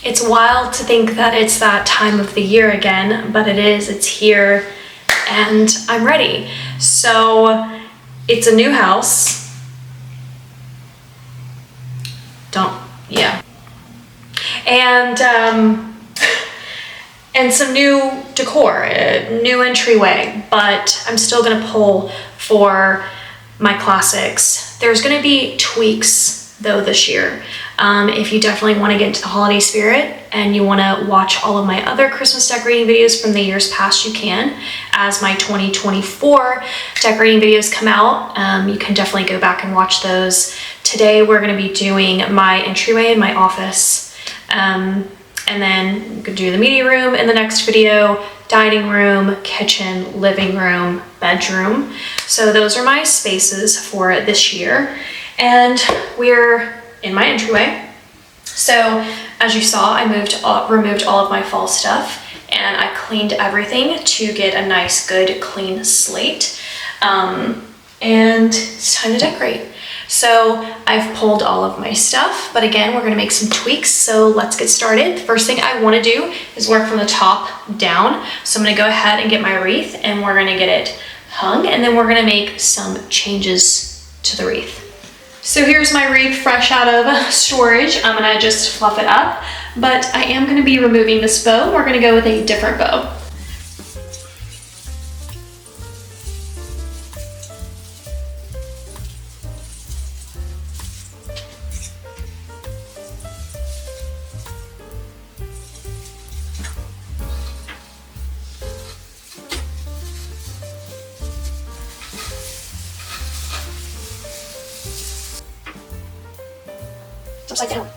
It's wild to think that it's that time of the year again, but it is, it's here, and I'm ready. So it's a new house. Yeah. And some new decor, a new entryway, but I'm still gonna pull for my classics. There's gonna be tweaks though this year. If you definitely want to get into the holiday spirit and you want to watch all of my other Christmas decorating videos from the years past, you can. As my 2024 decorating videos come out, you can definitely go back and watch those. Today we're going to be doing my entryway and my office, and then we could do the media room in the next video, dining room, kitchen, living room, bedroom. So those are my spaces for this year. And we're in my entryway. So as you saw, I removed all of my fall stuff and I cleaned everything to get a nice, good, clean slate. And it's time to decorate. So I've pulled all of my stuff, but again, we're gonna make some tweaks. So let's get started. The first thing I wanna do is work from the top down. So I'm gonna go ahead and get my wreath and we're gonna get it hung, and then we're gonna make some changes to the wreath. So here's my wreath fresh out of storage. I'm gonna just fluff it up, but I am gonna be removing this bow. We're gonna go with a different bow. Upside down.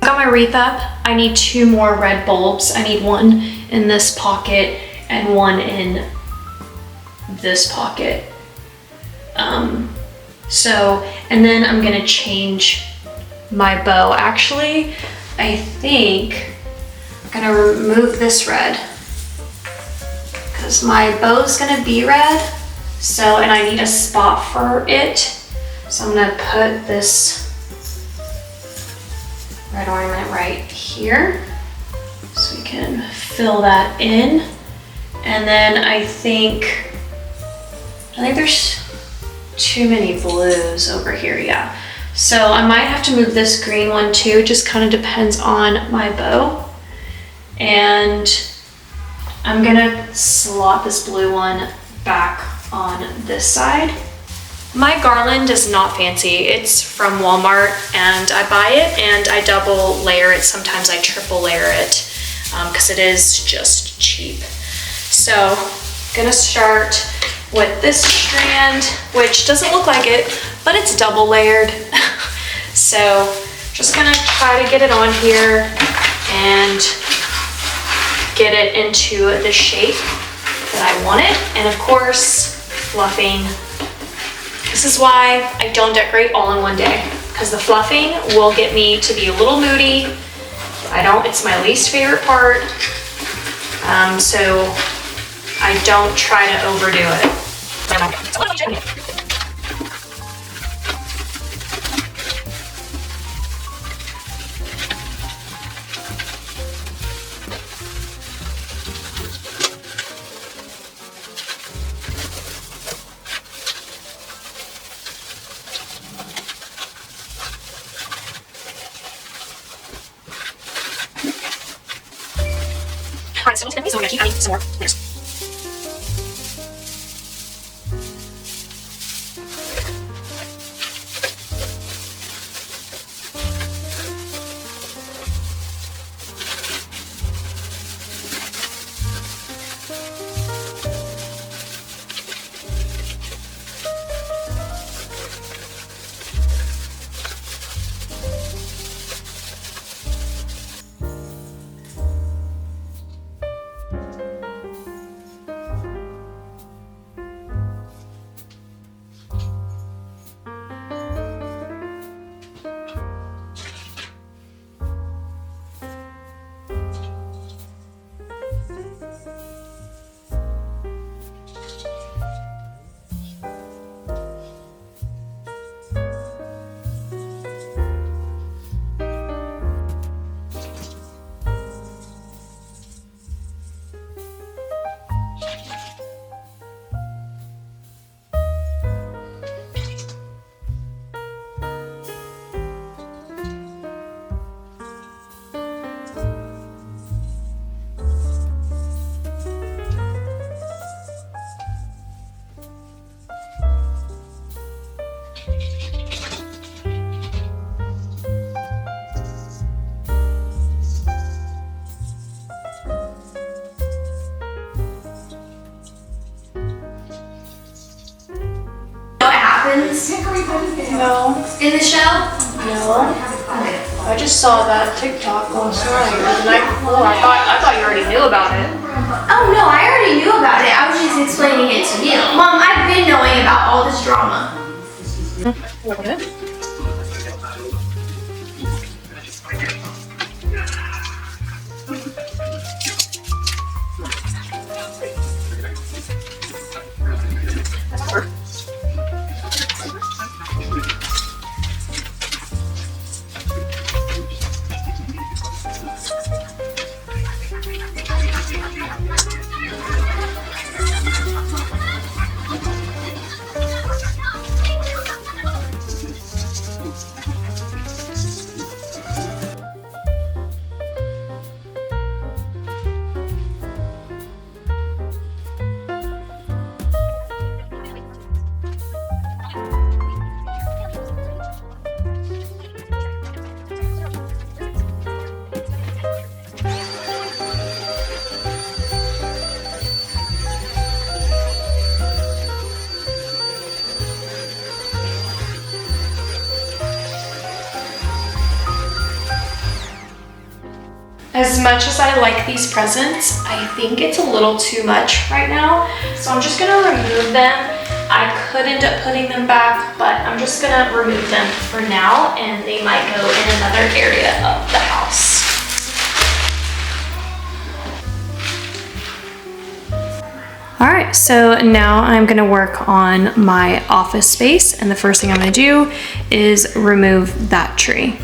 Got my wreath up. I need 2 more red bulbs. I need one in this pocket and one in this pocket. And then I'm gonna change my bow. Actually, I think I'm gonna remove this red because my bow's gonna be red. So, and I need a spot for it. So I'm gonna put this red ornament right here so we can fill that in. And then I think there's too many blues over here. Yeah, so I might have to move this green one too. Just kind of depends on my bow. And I'm gonna slot this blue one back on this side. My garland is not fancy. It's from Walmart and I buy it and I double layer it. Sometimes I triple layer it because it is just cheap. So I'm gonna start with this strand, which doesn't look like it, but it's double layered. So just gonna try to get it on here and get it into the shape that I want it. And of course, fluffing. This is why I don't decorate all in one day, because the fluffing will get me to be a little moody. It's my least favorite part. So I don't try to overdo it. Alright, so I'm going to keep adding some more layers. No. In the show? No. I just saw that TikTok last night or the night before. I thought you already knew about it. Oh no, I already knew about it. I was just explaining it to you. Mom, I've been knowing about all this drama. As much as I like these presents, I think it's a little too much right now. So I'm just gonna remove them. I could end up putting them back, but I'm just gonna remove them for now, and they might go in another area of the house. All right, so now I'm gonna work on my office space, and the first thing I'm gonna do is remove that tree.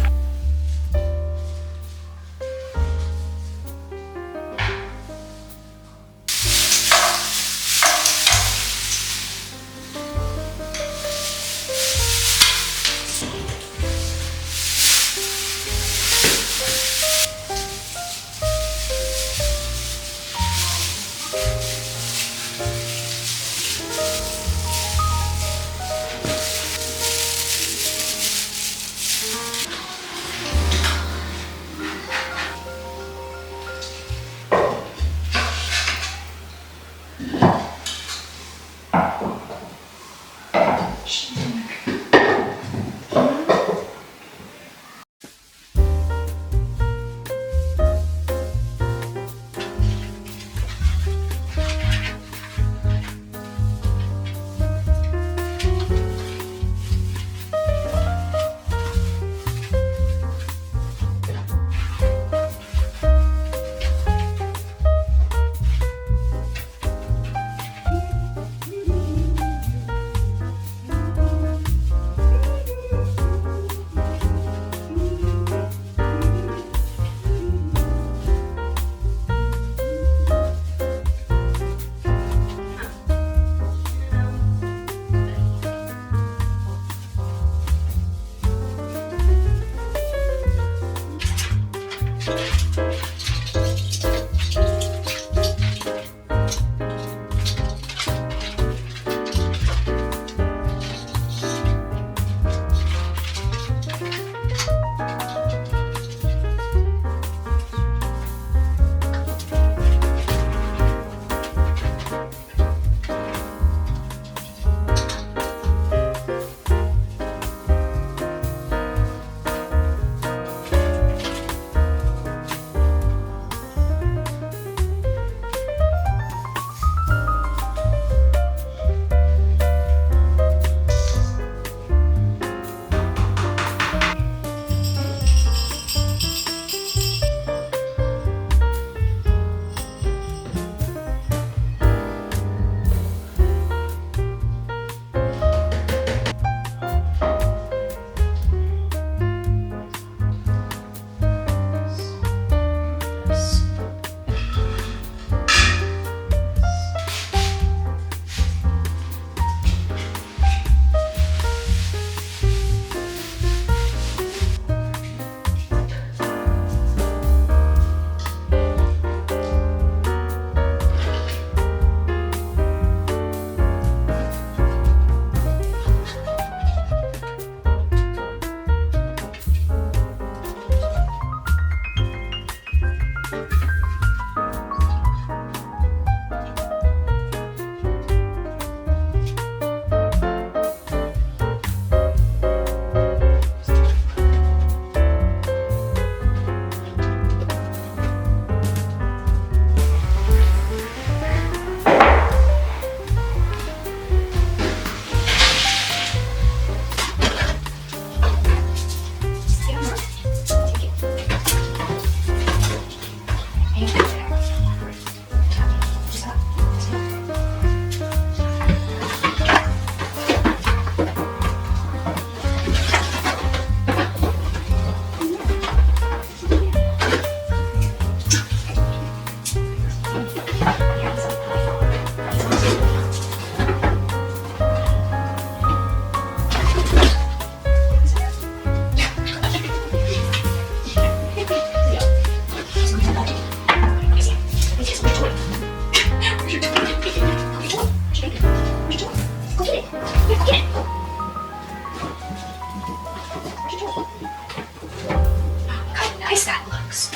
How nice that looks.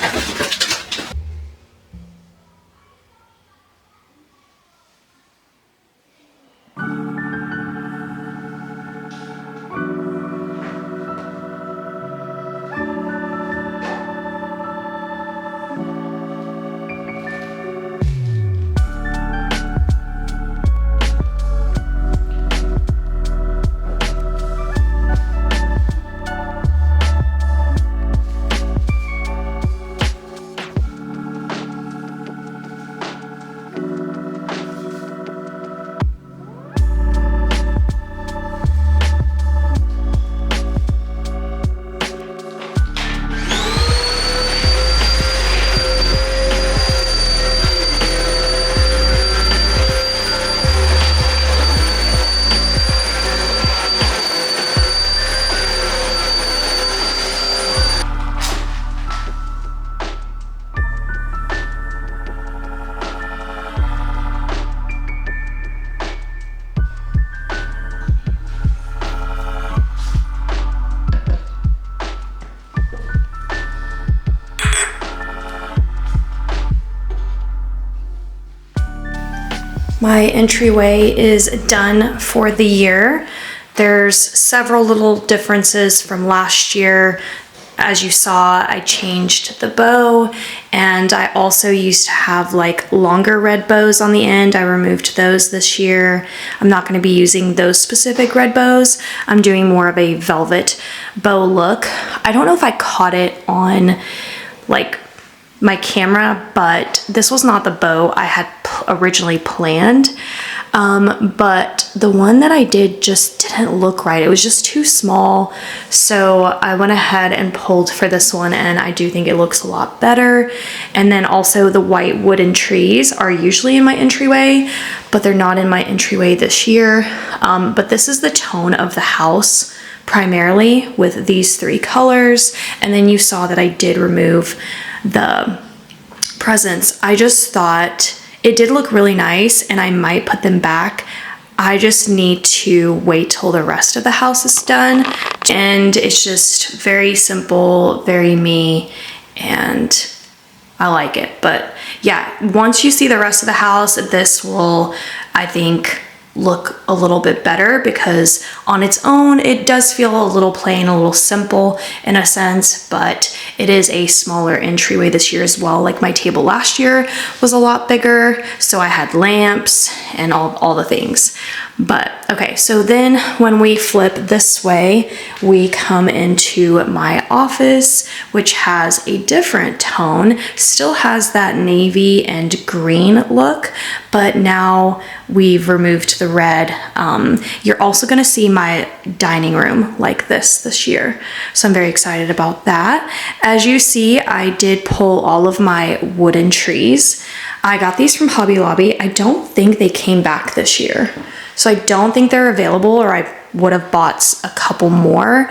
My entryway is done for the year. There's several little differences from last year. As you saw, I changed the bow, and I also used to have like longer red bows on the end. I removed those this year. I'm not going to be using those specific red bows. I'm doing more of a velvet bow look. I don't know if I caught it on like my camera, but this was not the bow I had originally planned. But the one that I did just didn't look right. It was just too small. So I went ahead and pulled for this one, and I do think it looks a lot better. And then also the white wooden trees are usually in my entryway, but they're not in my entryway this year. But this is the tone of the house primarily with these three colors. And then you saw that I did remove the presents. I just thought it did look really nice, and I might put them back. I just need to wait till the rest of the house is done. And it's just very simple, very me, and I like it. But yeah, once you see the rest of the house, this will, I think, look a little bit better, because on its own it does feel a little plain, a little simple in a sense, but it is a smaller entryway this year as well. Like my table last year was a lot bigger, so I had lamps and all the things. But okay, so then when we flip this way, we come into my office, which has a different tone, still has that navy and green look, but now we've removed the red. You're also gonna see my dining room like this year. So I'm very excited about that. As you see, I did pull all of my wooden trees. I got these from Hobby Lobby. I don't think they came back this year. So I don't think they're available, or I would have bought a couple more.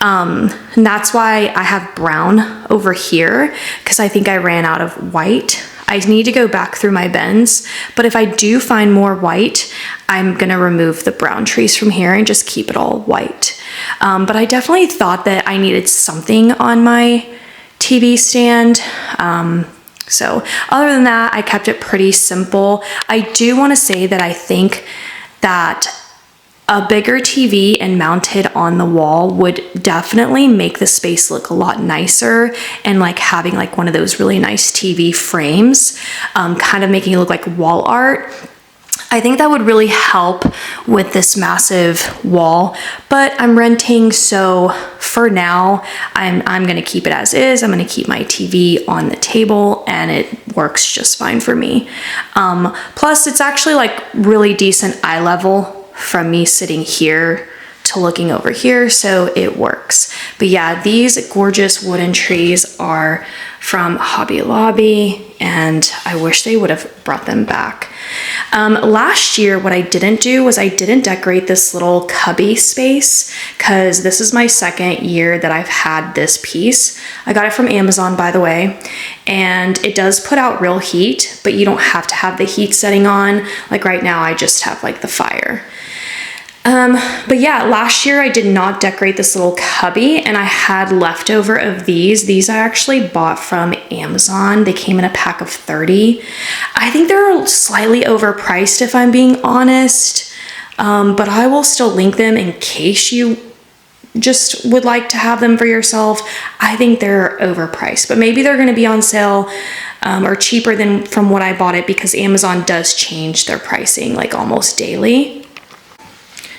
And that's why I have brown over here, because I think I ran out of white. I need to go back through my bins, but if I do find more white, I'm gonna remove the brown trees from here and just keep it all white. But I definitely thought that I needed something on my TV stand. So other than that, I kept it pretty simple. I do wanna say that I think that a bigger TV and mounted on the wall would definitely make the space look a lot nicer, and like having like one of those really nice TV frames, kind of making it look like wall art. I think that would really help with this massive wall, but I'm renting, so for now, I'm gonna keep it as is. I'm gonna keep my TV on the table, and it works just fine for me. Plus, it's actually like really decent eye level from me sitting here to looking over here, so it works. But yeah, these gorgeous wooden trees are from Hobby Lobby, and I wish they would have brought them back. Last year, what I didn't do was I didn't decorate this little cubby space, because this is my second year that I've had this piece. I got it from Amazon, by the way, and it does put out real heat, but you don't have to have the heat setting on. Like right now, I just have like the fire. But yeah, last year I did not decorate this little cubby, and I had leftover of these. These I actually bought from Amazon. They came in a pack of 30. I think they're slightly overpriced if I'm being honest, but I will still link them in case you just would like to have them for yourself. I think they're overpriced, but maybe they're going to be on sale or cheaper than from what I bought it, because Amazon does change their pricing like almost daily.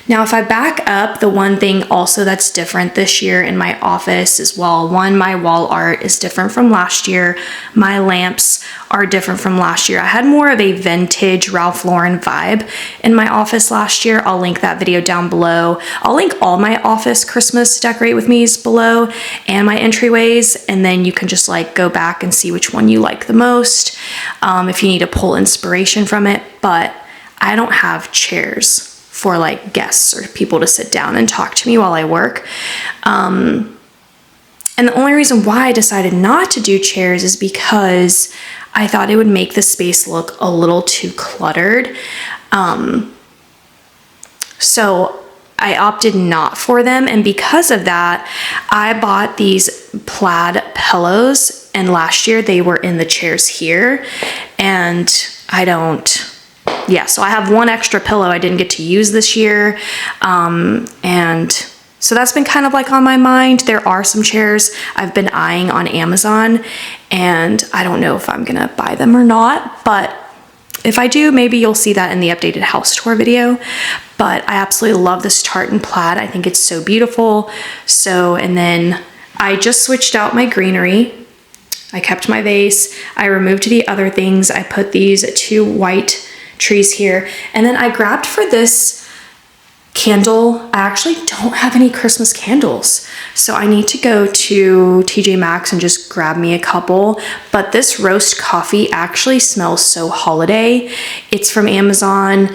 Now, if I back up, the one thing also that's different this year in my office is, well, one, my wall art is different from last year. My lamps are different from last year. I had more of a vintage Ralph Lauren vibe in my office last year. I'll link that video down below. I'll link all my office Christmas decorate with me's below and my entryways, and then you can just like go back and see which one you like the most if you need to pull inspiration from it. But I don't have chairs for like guests or people to sit down and talk to me while I work. And the only reason why I decided not to do chairs is because I thought it would make the space look a little too cluttered. So I opted not for them. And because of that, I bought these plaid pillows, and last year they were in the chairs here, and so I have one extra pillow I didn't get to use this year. And so that's been kind of like on my mind. There are some chairs I've been eyeing on Amazon, and I don't know if I'm gonna buy them or not, but if I do, maybe you'll see that in the updated house tour video. But I absolutely love this tartan plaid. I think it's so beautiful. So, and then I just switched out my greenery. I kept my vase. I removed the other things. I put these 2 white trees here, and then I grabbed for this candle. I actually don't have any Christmas candles, so I need to go to TJ Maxx and just grab me a couple. But this roast coffee actually smells so holiday. It's from Amazon.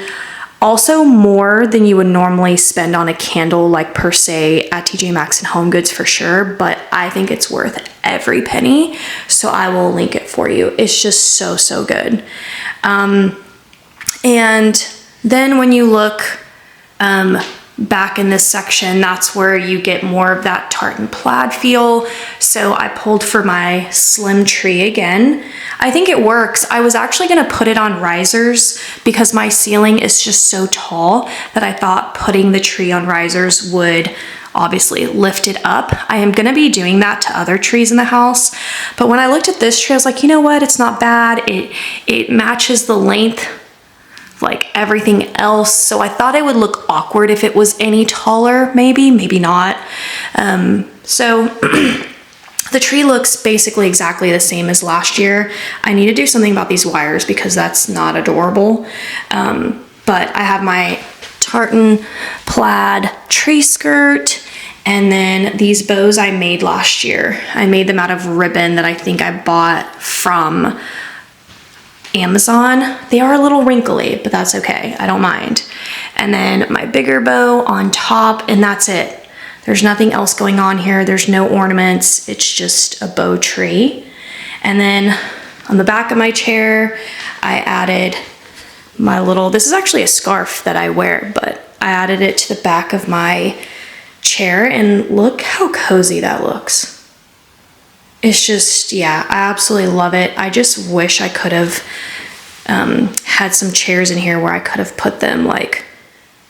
Also more than you would normally spend on a candle, like per se at TJ Maxx and Home Goods for sure, but I think it's worth every penny, so I will link it for you. It's just so good. And then when you look back in this section, that's where you get more of that tartan plaid feel. So I pulled for my slim tree again. I think it works. I was actually gonna put it on risers because my ceiling is just so tall that I thought putting the tree on risers would obviously lift it up. I am gonna be doing that to other trees in the house. But when I looked at this tree, I was like, you know what? It's not bad. It matches the length like everything else. So I thought it would look awkward if it was any taller, maybe not. So the tree looks basically exactly the same as last year. I need to do something about these wires because that's not adorable. But I have my tartan plaid tree skirt, and then these bows I made last year. I made them out of ribbon that I think I bought from Amazon. They are a little wrinkly, but that's okay. I don't mind. And then my bigger bow on top, and that's it. There's nothing else going on here. There's no ornaments. It's just a bow tree. And then on the back of my chair, I added my little, this is actually a scarf that I wear, but I added it to the back of my chair, and look how cozy that looks. It's just, yeah, I absolutely love it. I just wish I could have had some chairs in here where I could have put them like,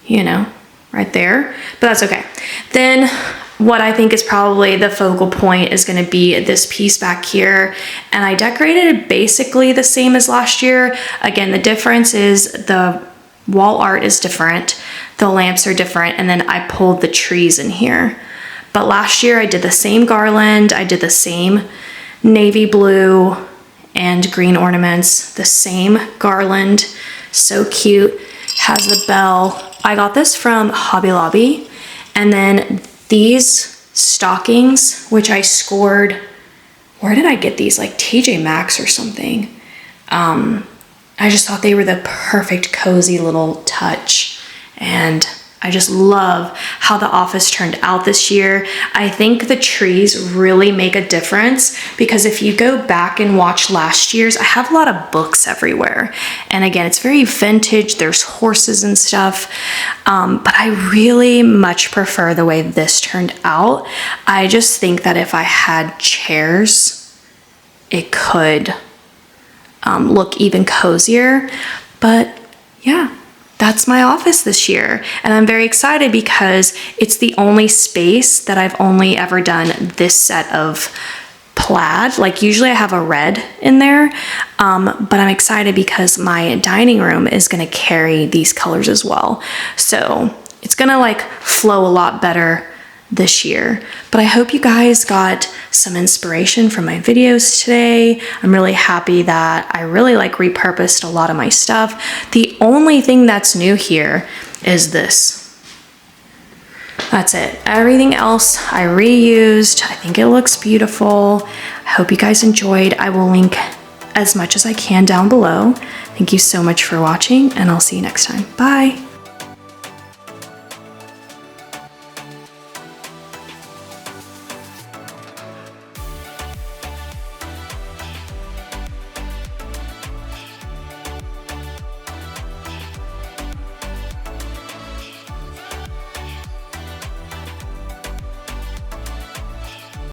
you know, right there, but that's okay. Then what I think is probably the focal point is gonna be this piece back here. And I decorated it basically the same as last year. Again, the difference is the wall art is different, the lamps are different, and then I pulled the trees in here. But last year I did the same garland, I did the same navy blue and green ornaments, the same garland, so cute, has the bell. I got this from Hobby Lobby, and then these stockings, which I scored, where did I get these? Like TJ Maxx or something. I just thought they were the perfect cozy little touch, and I just love how the office turned out this year. I think the trees really make a difference because if you go back and watch last year's, I have a lot of books everywhere. And again, it's very vintage. There's horses and stuff. But I really much prefer the way this turned out. I just think that if I had chairs, it could look even cozier. But yeah. That's my office this year, and I'm very excited because it's the only space that I've only ever done this set of plaid. Like usually I have a red in there, but I'm excited because my dining room is gonna carry these colors as well. So it's gonna like flow a lot better this year. But I hope you guys got some inspiration from my videos today. I'm really happy that I really like repurposed a lot of my stuff. The only thing that's new here is this. That's it. Everything else I reused. I think it looks beautiful. I hope you guys enjoyed. I will link as much as I can down below. Thank you so much for watching, and I'll see you next time. Bye.